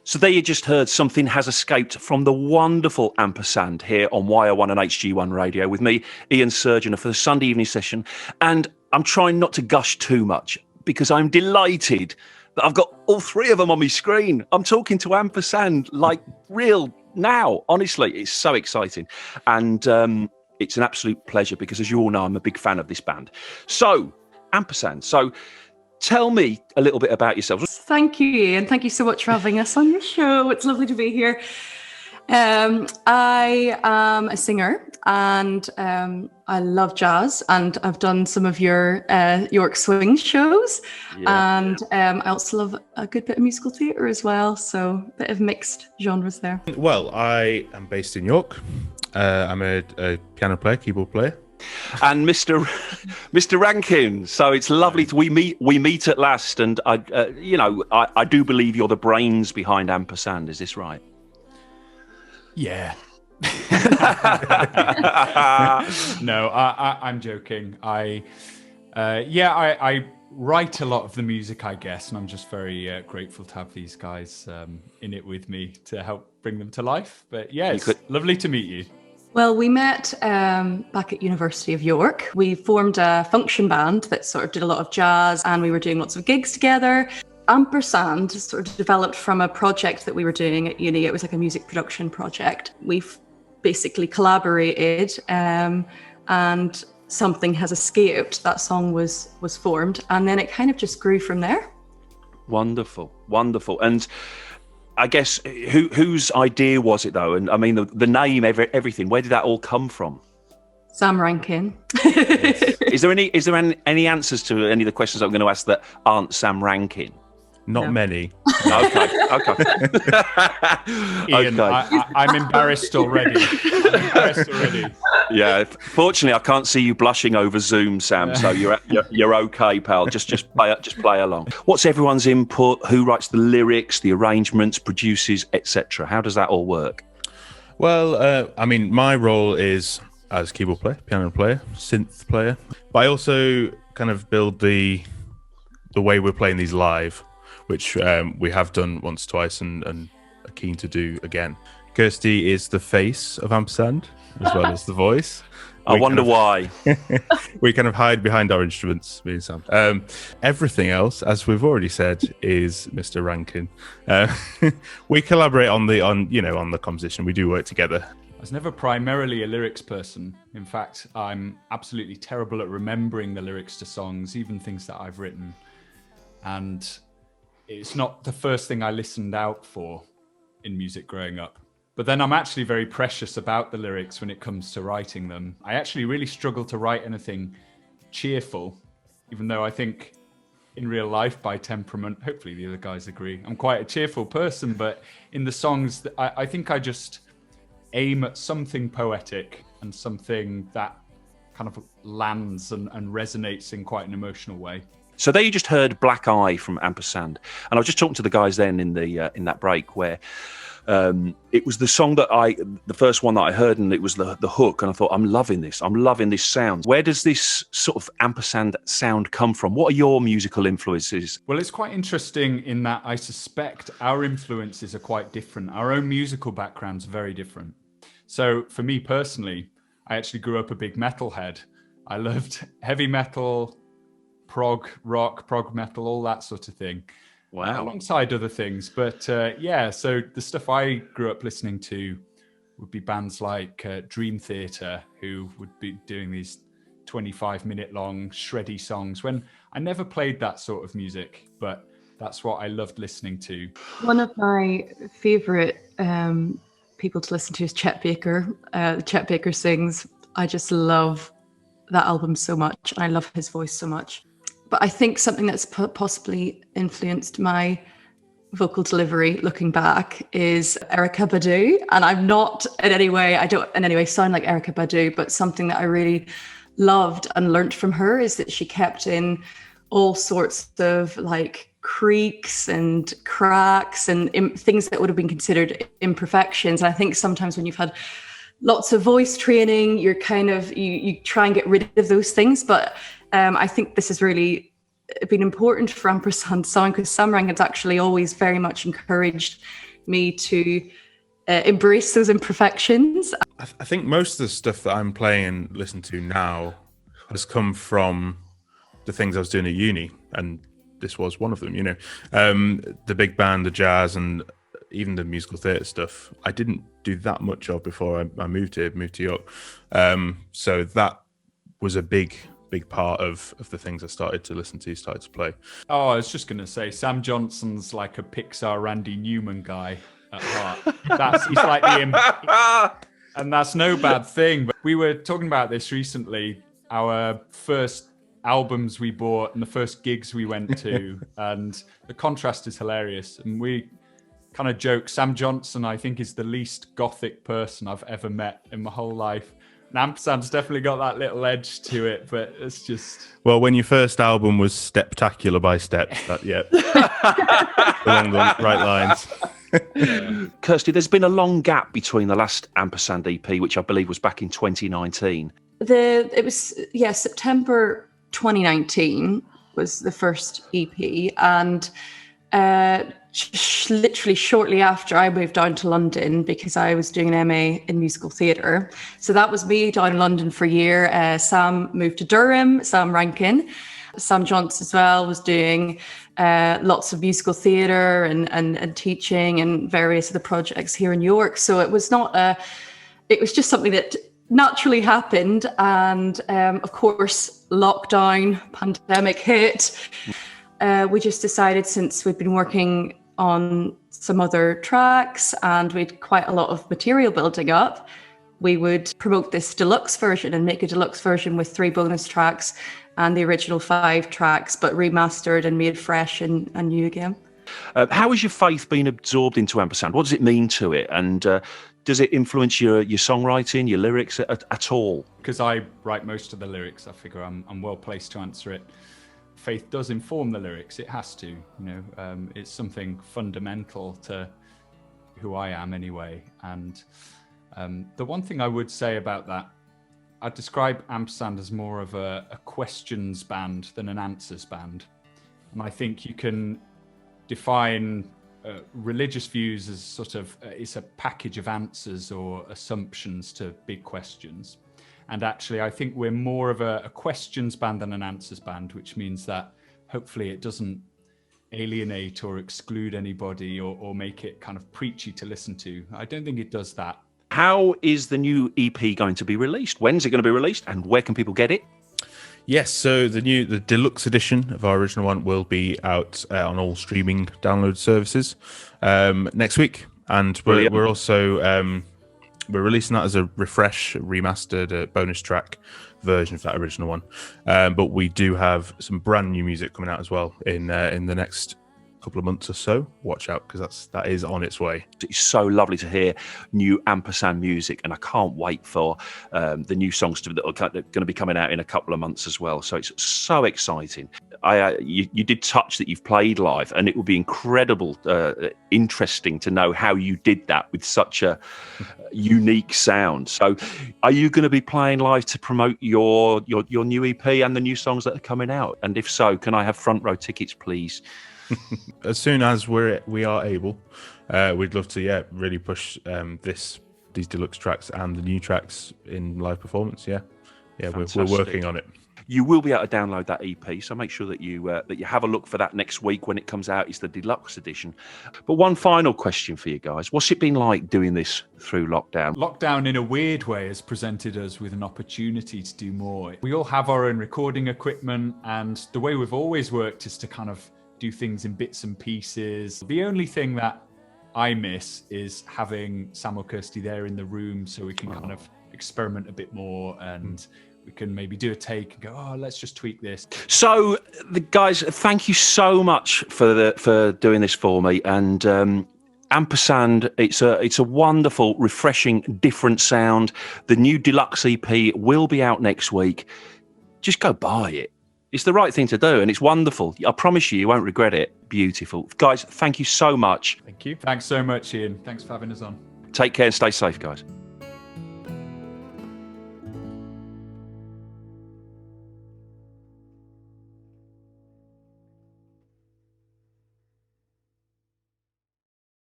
So there you just heard Something Has Escaped from the wonderful Ampersand here on YO1 and YO1 Radio with me, Ian Surgenor, for the Sunday evening session. And I'm trying not to gush too much because I'm delighted that I've got all three of them on my screen. I'm talking to Ampersand like real now. Honestly, it's so exciting. And it's an absolute pleasure because, as you all know, I'm a big fan of this band. So, Ampersand. So, tell me a little bit about yourselves. Thank you, Ian. Thank you so much for having us on your show. It's lovely to be here. I am a singer and I love jazz, and I've done some of your York Swing shows. Yeah. And I also love a good bit of musical theatre as well, so a bit of mixed genres there. Well, I am based in York. I'm a piano player, keyboard player. And Mr. Rankin, so it's lovely we meet at last, and I do believe you're the brains behind Ampersand. Is this right? Yeah. No, I'm joking. I write a lot of the music, I guess, and I'm just very grateful to have these guys in it with me to help bring them to life. But yeah, it's lovely to meet you. Well, we met back at University of York. We formed a function band that sort of did a lot of jazz, and we were doing lots of gigs together. Ampersand sort of developed from a project that we were doing at uni. It was like a music production project. We've basically collaborated, and Something Has Escaped. That song was formed, and then it kind of just grew from there. Wonderful. And I guess whose idea was it though? And I mean the name, everything. Where did that all come from? Sam Rankin. Is there any answers to any of the questions I'm going to ask that aren't Sam Rankin? Not many. Okay. Ian, okay. I'm embarrassed already. Yeah. Fortunately, I can't see you blushing over Zoom, Sam. So you're okay, pal. Just play along. What's everyone's input? Who writes the lyrics, the arrangements, produces, etc.? How does that all work? Well, I mean, my role is as keyboard player, piano player, synth player. But I also kind of build the way we're playing these live, which we have done once, twice, and are keen to do again. Kirsty is the face of Ampersand, as well as the voice. I wonder why. We kind of hide behind our instruments, me and Sam. Everything else, as we've already said, is Mr. Rankin. We collaborate on the composition. We do work together. I was never primarily a lyrics person. In fact, I'm absolutely terrible at remembering the lyrics to songs, even things that I've written. And it's not the first thing I listened out for in music growing up. But then I'm actually very precious about the lyrics when it comes to writing them. I actually really struggle to write anything cheerful, even though I think in real life by temperament, hopefully the other guys agree, I'm quite a cheerful person, but in the songs, I think I just aim at something poetic and something that kind of lands and resonates in quite an emotional way. So there you just heard Black Eye from Ampersand, and I was just talking to the guys then in that break where it was the song the first one that I heard, and it was the hook, and I thought, I'm loving this sound. Where does this sort of Ampersand sound come from? What are your musical influences? Well, it's quite interesting in that I suspect our influences are quite different. Our own musical backgrounds are very different. So for me personally, I actually grew up a big metalhead. I loved heavy metal, prog rock, prog metal, all that sort of thing. Wow. Alongside other things. But so the stuff I grew up listening to would be bands like Dream Theater, who would be doing these 25-minute long shreddy songs, when I never played that sort of music, but that's what I loved listening to. One of my favourite people to listen to is Chet Baker. Chet Baker Sings. I just love that album so much, and I love his voice so much. But I think something that's possibly influenced my vocal delivery looking back is Erykah Badu. And I don't in any way sound like Erykah Badu, but something that I really loved and learnt from her is that she kept in all sorts of like creaks and cracks and things that would have been considered imperfections. And I think sometimes when you've had lots of voice training, you're kind of, you try and get rid of those things. But I think this has really been important for Ampersand sound, because Sam Rankin's actually always very much encouraged me to embrace those imperfections. I think most of the stuff that I'm playing and listen to now has come from the things I was doing at uni, and this was one of them. The big band, the jazz, and even the musical theatre stuff. I didn't do that much of before I moved to York. So that was a big part of the things I started to play. Oh, I was just going to say, Sam Johnson's like a Pixar Randy Newman guy at heart. He's like and that's no bad thing. But we were talking about this recently, our first albums we bought and the first gigs we went to, and the contrast is hilarious. And we kind of joke, Sam Johnson, I think, is the least gothic person I've ever met in my whole life. And Ampersand's definitely got that little edge to it, but it's just... Well, when your first album was Steptacular by Steps, along the right lines. Kirsty, there's been a long gap between the last Ampersand EP, which I believe was back in 2019. It was September 2019 was the first EP, and literally shortly after I moved down to London because I was doing an MA in musical theatre. So that was me down in London for a year. Sam moved to Durham, Sam Rankin. Sam Johnson as well was doing lots of musical theatre and teaching and various other projects here in York. So it was it was just something that naturally happened. And of course, lockdown, pandemic hit. We just decided, since we'd been working on some other tracks and we'd quite a lot of material building up, we would promote this deluxe version and make a deluxe version with 3 bonus tracks and the original 5 tracks, but remastered and made fresh and new again. How has your faith been absorbed into Ampersand? What does it mean to it? And does it influence your songwriting, your lyrics at all? Because I write most of the lyrics, I figure I'm well placed to answer it. Faith does inform the lyrics. It has to, it's something fundamental to who I am anyway. And the one thing I would say about that, I'd describe Ampersand as more of a questions band than an answers band. And I think you can define religious views as sort of, it's a package of answers or assumptions to big questions. And actually, I think we're more of a questions band than an answers band, which means that hopefully it doesn't alienate or exclude anybody or make it kind of preachy to listen to. I don't think it does that. How is the new EP going to be released? When's it going to be released, and where can people get it? Yes, so the deluxe edition of our original one will be out on all streaming download services next week. And we're also... we're releasing that as a refresh, remastered bonus track version of that original one. But we do have some brand new music coming out as well in the next couple of months or so. Watch out, because that is on its way. It's so lovely to hear new Ampersand music, and I can't wait for the new songs that are going to be coming out in a couple of months as well. So it's so exciting. You did touch that you've played live, and it will be incredible, interesting to know how you did that with such a unique sound. So are you going to be playing live to promote your new EP and the new songs that are coming out? And if so, can I have front row tickets, please? As soon as we are able, we'd love to really push these deluxe tracks and the new tracks in live performance. We're working on it. You will be able to download that EP, so make sure that you have a look for that next week when it comes out. It's the deluxe edition. But one final question for you guys: what's it been like doing this through lockdown? Lockdown, in a weird way, has presented us with an opportunity to do more. We all have our own recording equipment, and the way we've always worked is to kind of do things in bits and pieces. The only thing that I miss is having Sam or Kirsty there in the room, so we can kind of experiment a bit more, and we can maybe do a take and go, let's just tweak this. So, the guys, thank you so much for doing this for me. And Ampersand, it's a wonderful, refreshing, different sound. The new deluxe EP will be out next week. Just go buy it. It's the right thing to do, and it's wonderful. I promise you won't regret it. Beautiful. Guys, thank you so much. Thank you. Thanks so much, Ian. Thanks for having us on. Take care and stay safe, guys.